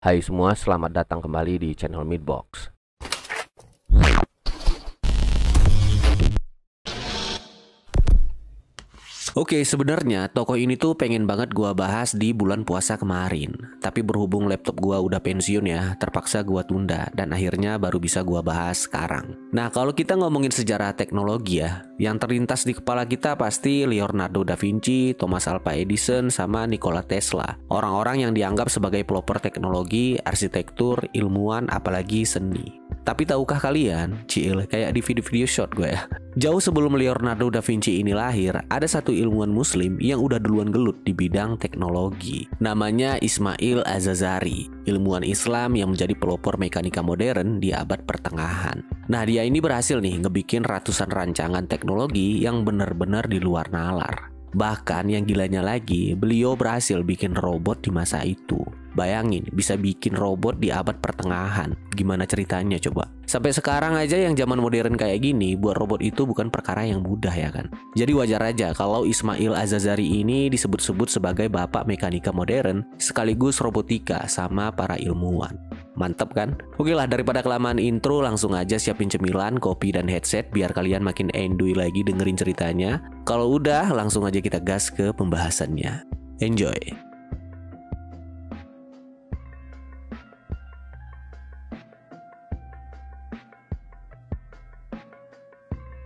Hai semua, selamat datang kembali di channel Meatbox. Oke, sebenarnya tokoh ini tuh pengen banget gua bahas di bulan puasa kemarin. Tapi berhubung laptop gua udah pensiun ya, terpaksa gua tunda dan akhirnya baru bisa gua bahas sekarang. Nah, kalau kita ngomongin sejarah teknologi ya, yang terlintas di kepala kita pasti Leonardo da Vinci, Thomas Alva Edison, sama Nikola Tesla. Orang-orang yang dianggap sebagai pelopor teknologi, arsitektur, ilmuwan, apalagi seni. Tapi tahukah kalian, Cil, kayak di video-video short gue ya, jauh sebelum Leonardo da Vinci ini lahir, ada satu ilmuwan muslim yang udah duluan gelut di bidang teknologi. Namanya Ismail Az-Jazari, ilmuwan Islam yang menjadi pelopor mekanika modern di abad pertengahan. Nah, dia ini berhasil nih ngebikin ratusan rancangan teknologi yang benar-benar di luar nalar. Bahkan yang gilanya lagi, beliau berhasil bikin robot di masa itu. Bayangin, bisa bikin robot di abad pertengahan. Gimana ceritanya coba? Sampai sekarang aja yang zaman modern kayak gini, buat robot itu bukan perkara yang mudah ya kan? Jadi wajar aja kalau Ismail Az-Jazari ini disebut-sebut sebagai bapak mekanika modern, sekaligus robotika sama para ilmuwan. Mantep kan? Oke lah, daripada kelamaan intro, langsung aja siapin cemilan, kopi, dan headset biar kalian makin enjoy lagi dengerin ceritanya. Kalau udah, langsung aja kita gas ke pembahasannya. Enjoy!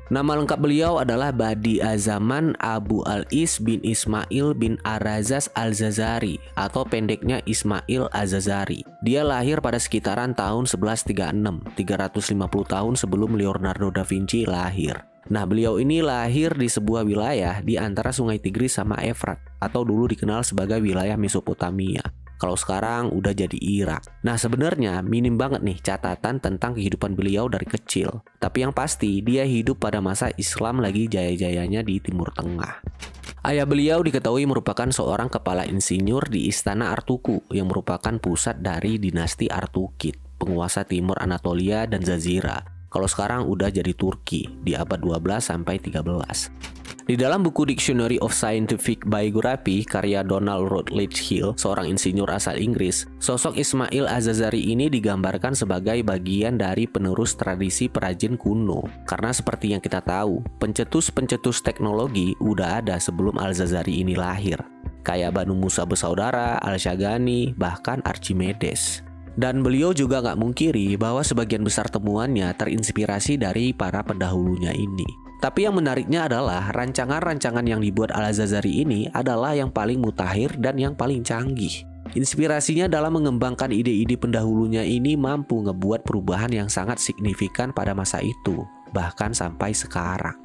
Nama lengkap beliau adalah Badi Azaman Abu Al-Is bin Ismail bin Arazaz Al-Jazari atau pendeknya Ismail Az-Jazari. Dia lahir pada sekitaran tahun 1136, 350 tahun sebelum Leonardo da Vinci lahir. Nah, beliau ini lahir di sebuah wilayah di antara Sungai Tigris sama Efrat atau dulu dikenal sebagai wilayah Mesopotamia. Kalau sekarang udah jadi Irak. Nah, sebenarnya minim banget nih catatan tentang kehidupan beliau dari kecil. Tapi yang pasti dia hidup pada masa Islam lagi jaya-jayanya di Timur Tengah. Ayah beliau diketahui merupakan seorang kepala insinyur di Istana Artuku yang merupakan pusat dari dinasti Artukid, penguasa Timur Anatolia dan Jazira. Kalau sekarang udah jadi Turki di abad 12 sampai 13. Di dalam buku Dictionary of Scientific Biography karya Donald Routledge Hill, seorang insinyur asal Inggris, sosok Ismail Az-Jazari ini digambarkan sebagai bagian dari penerus tradisi perajin kuno. Karena seperti yang kita tahu, pencetus-pencetus teknologi udah ada sebelum Al-Jazari ini lahir. Kayak Banu Musa bersaudara, Al-Shagani, bahkan Archimedes. Dan beliau juga nggak mungkiri bahwa sebagian besar temuannya terinspirasi dari para pendahulunya ini. Tapi yang menariknya adalah rancangan-rancangan yang dibuat Al-Jazari ini adalah yang paling mutakhir dan yang paling canggih. Inspirasinya dalam mengembangkan ide-ide pendahulunya ini mampu ngebuat perubahan yang sangat signifikan pada masa itu, bahkan sampai sekarang.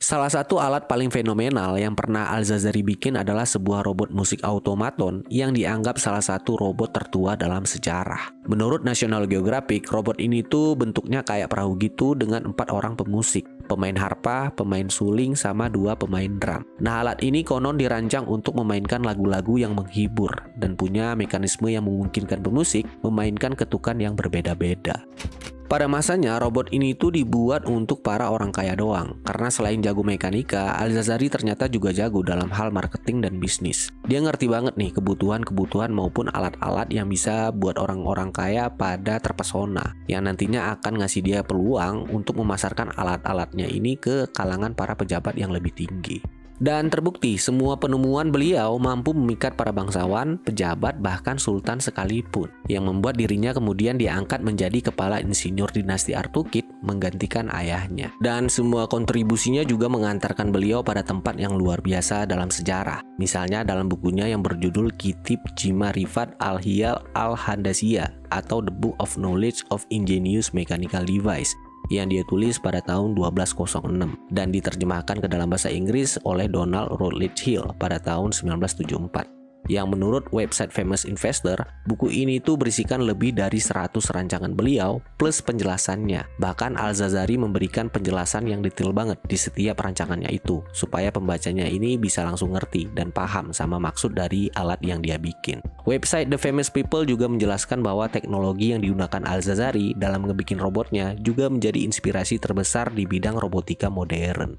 Salah satu alat paling fenomenal yang pernah Al-Jazari bikin adalah sebuah robot musik automaton yang dianggap salah satu robot tertua dalam sejarah. Menurut National Geographic, robot ini tuh bentuknya kayak perahu gitu dengan 4 orang pemusik, pemain harpa, pemain suling, sama 2 pemain drum. Nah, alat ini konon dirancang untuk memainkan lagu-lagu yang menghibur dan punya mekanisme yang memungkinkan pemusik memainkan ketukan yang berbeda-beda. Pada masanya, robot ini tuh dibuat untuk para orang kaya doang. Karena selain jago mekanika, Al-Jazari ternyata juga jago dalam hal marketing dan bisnis. Dia ngerti banget nih kebutuhan-kebutuhan maupun alat-alat yang bisa buat orang-orang kaya pada terpesona. Yang nantinya akan ngasih dia peluang untuk memasarkan alat-alatnya ini ke kalangan para pejabat yang lebih tinggi. Dan terbukti semua penemuan beliau mampu memikat para bangsawan, pejabat, bahkan sultan sekalipun, yang membuat dirinya kemudian diangkat menjadi kepala insinyur dinasti Artukid menggantikan ayahnya. Dan semua kontribusinya juga mengantarkan beliau pada tempat yang luar biasa dalam sejarah. Misalnya dalam bukunya yang berjudul Kitab Jimarifat Al-Hiyal Al-Handasiyah atau The Book of Knowledge of Ingenious Mechanical Device yang dia tulis pada tahun 1206 dan diterjemahkan ke dalam bahasa Inggris oleh Donald Routledge Hill pada tahun 1974. Yang menurut website Famous Investor, buku ini tuh berisikan lebih dari 100 rancangan beliau plus penjelasannya. Bahkan Al-Jazari memberikan penjelasan yang detail banget di setiap rancangannya itu, supaya pembacanya ini bisa langsung ngerti dan paham sama maksud dari alat yang dia bikin. Website The Famous People juga menjelaskan bahwa teknologi yang digunakan Al-Jazari dalam ngebikin robotnya juga menjadi inspirasi terbesar di bidang robotika modern.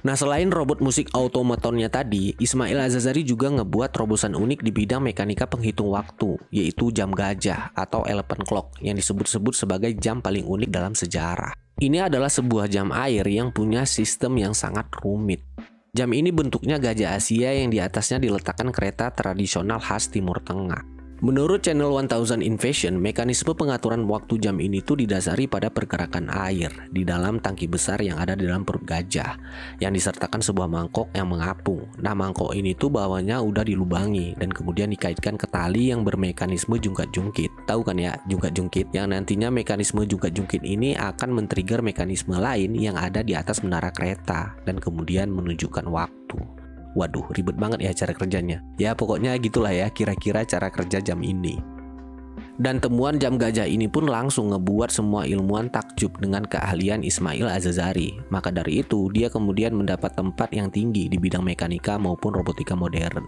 Nah, selain robot musik automatonnya tadi, Ismail Az-Jazari juga ngebuat terobosan unik di bidang mekanika penghitung waktu, yaitu jam gajah atau elephant clock yang disebut-sebut sebagai jam paling unik dalam sejarah. Ini adalah sebuah jam air yang punya sistem yang sangat rumit. Jam ini bentuknya gajah Asia yang di atasnya diletakkan kereta tradisional khas Timur Tengah. Menurut channel 1000 Invasion, mekanisme pengaturan waktu jam ini tuh didasari pada pergerakan air di dalam tangki besar yang ada di dalam perut gajah yang disertakan sebuah mangkok yang mengapung. Nah, mangkok ini tuh bawahnya udah dilubangi dan kemudian dikaitkan ke tali yang bermekanisme jungkat-jungkit. Tahu kan ya, jungkat-jungkit, yang nantinya mekanisme jungkat-jungkit ini akan men-trigger mekanisme lain yang ada di atas menara kereta dan kemudian menunjukkan waktu. Waduh, ribet banget ya cara kerjanya. Ya pokoknya gitulah ya kira-kira cara kerja jam ini. Dan temuan jam gajah ini pun langsung ngebuat semua ilmuwan takjub dengan keahlian Ismail Az-Jazari. Maka dari itu, dia kemudian mendapat tempat yang tinggi di bidang mekanika maupun robotika modern.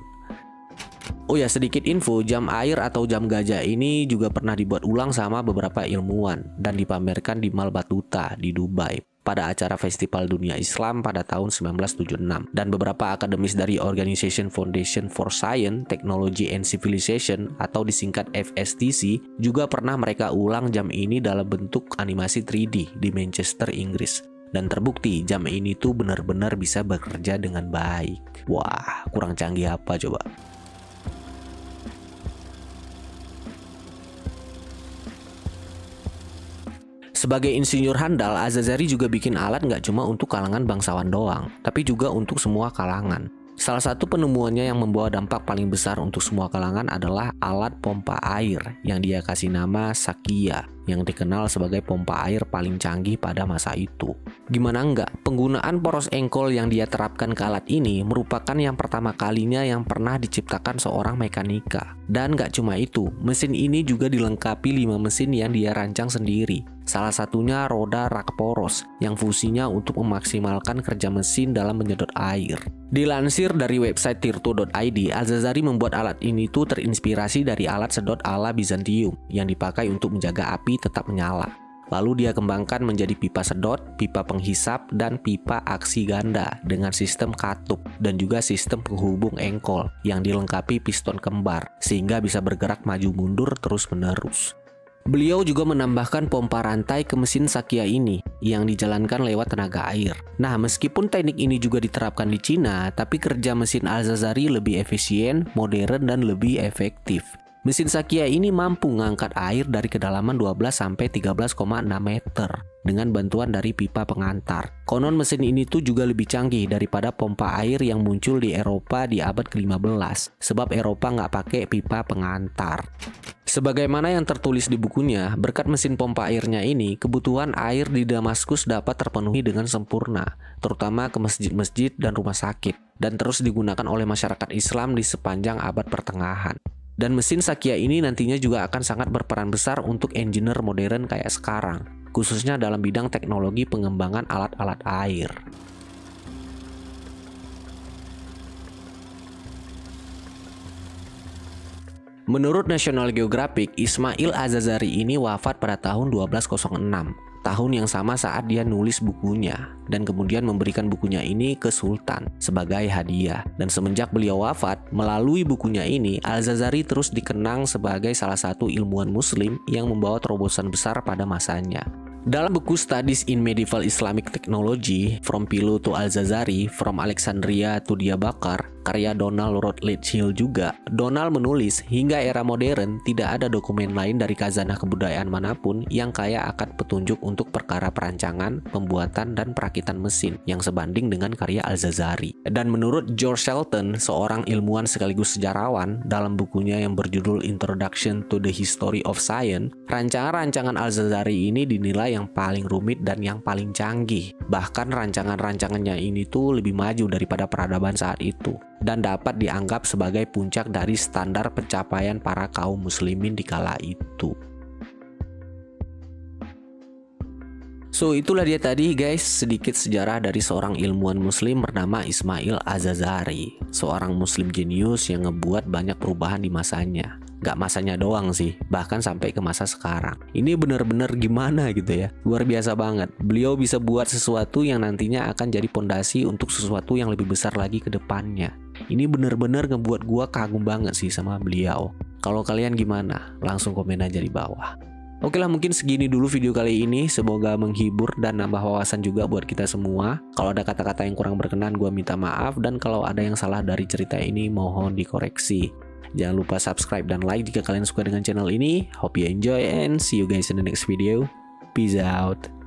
Oh ya, sedikit info, jam air atau jam gajah ini juga pernah dibuat ulang sama beberapa ilmuwan dan dipamerkan di Mall Batuta di Dubai pada acara Festival Dunia Islam pada tahun 1976. Dan beberapa akademis dari Organization Foundation for Science, Technology and Civilization atau disingkat FSTC juga pernah mereka ulang jam ini dalam bentuk animasi 3D di Manchester, Inggris. Dan terbukti jam ini tuh benar-benar bisa bekerja dengan baik. Wah, kurang canggih apa coba? Sebagai insinyur handal, Az-Jazari juga bikin alat nggak cuma untuk kalangan bangsawan doang, tapi juga untuk semua kalangan. Salah satu penemuannya yang membawa dampak paling besar untuk semua kalangan adalah alat pompa air yang dia kasih nama Sakya, yang dikenal sebagai pompa air paling canggih pada masa itu. Gimana enggak, penggunaan poros engkol yang dia terapkan ke alat ini merupakan yang pertama kalinya yang pernah diciptakan seorang mekanika. Dan nggak cuma itu, mesin ini juga dilengkapi 5 mesin yang dia rancang sendiri. Salah satunya roda rak poros yang fungsinya untuk memaksimalkan kerja mesin dalam menyedot air. Dilansir dari website tirto.id, Az-Jazari membuat alat ini tuh terinspirasi dari alat sedot ala Bizantium yang dipakai untuk menjaga api tetap menyala. Lalu dia kembangkan menjadi pipa sedot, pipa penghisap, dan pipa aksi ganda dengan sistem katup dan juga sistem penghubung engkol yang dilengkapi piston kembar sehingga bisa bergerak maju mundur terus-menerus. Beliau juga menambahkan pompa rantai ke mesin Sakya ini yang dijalankan lewat tenaga air. Nah, meskipun teknik ini juga diterapkan di Cina, tapi kerja mesin Az-Jazari lebih efisien, modern, dan lebih efektif. Mesin Sakya ini mampu mengangkat air dari kedalaman 12 sampai 13,6 meter dengan bantuan dari pipa pengantar. Konon mesin ini tuh juga lebih canggih daripada pompa air yang muncul di Eropa di abad ke-15, sebab Eropa nggak pakai pipa pengantar. Sebagaimana yang tertulis di bukunya, berkat mesin pompa airnya ini, kebutuhan air di Damaskus dapat terpenuhi dengan sempurna, terutama ke masjid-masjid dan rumah sakit, dan terus digunakan oleh masyarakat Islam di sepanjang abad pertengahan. Dan mesin Sakya ini nantinya juga akan sangat berperan besar untuk engineer modern kayak sekarang, khususnya dalam bidang teknologi pengembangan alat-alat air. Menurut National Geographic, Ismail Az-Jazari ini wafat pada tahun 1206, tahun yang sama saat dia nulis bukunya, dan kemudian memberikan bukunya ini ke Sultan sebagai hadiah. Dan semenjak beliau wafat, melalui bukunya ini, Al-Jazari terus dikenang sebagai salah satu ilmuwan muslim yang membawa terobosan besar pada masanya. Dalam buku Studies in Medieval Islamic Technology, From Philo to Al-Jazari, From Alexandria to Diyarbakir, karya Donald Routledge Hill juga, Donald menulis, hingga era modern tidak ada dokumen lain dari khazanah kebudayaan manapun yang kaya akan petunjuk untuk perkara perancangan, pembuatan, dan perakitan mesin yang sebanding dengan karya Al-Jazari. Dan menurut George Shelton, seorang ilmuwan sekaligus sejarawan, dalam bukunya yang berjudul Introduction to the History of Science, rancangan-rancangan Al-Jazari ini dinilai yang paling rumit dan yang paling canggih. Bahkan rancangan-rancangannya ini tuh lebih maju daripada peradaban saat itu, dan dapat dianggap sebagai puncak dari standar pencapaian para kaum muslimin di kala itu. So, itulah dia tadi guys, sedikit sejarah dari seorang ilmuwan muslim bernama Ismail Az-Jazari, seorang muslim jenius yang ngebuat banyak perubahan di masanya. Gak masanya doang sih, bahkan sampai ke masa sekarang. Ini bener-bener gimana gitu ya, luar biasa banget. Beliau bisa buat sesuatu yang nantinya akan jadi pondasi untuk sesuatu yang lebih besar lagi ke depannya. Ini bener-bener ngebuat gua kagum banget sih sama beliau. Kalau kalian gimana? Langsung komen aja di bawah. Oke lah, mungkin segini dulu video kali ini. Semoga menghibur dan nambah wawasan juga buat kita semua. Kalau ada kata-kata yang kurang berkenan, gua minta maaf. Dan kalau ada yang salah dari cerita ini, mohon dikoreksi. Jangan lupa subscribe dan like jika kalian suka dengan channel ini. Hope you enjoy and see you guys in the next video. Peace out.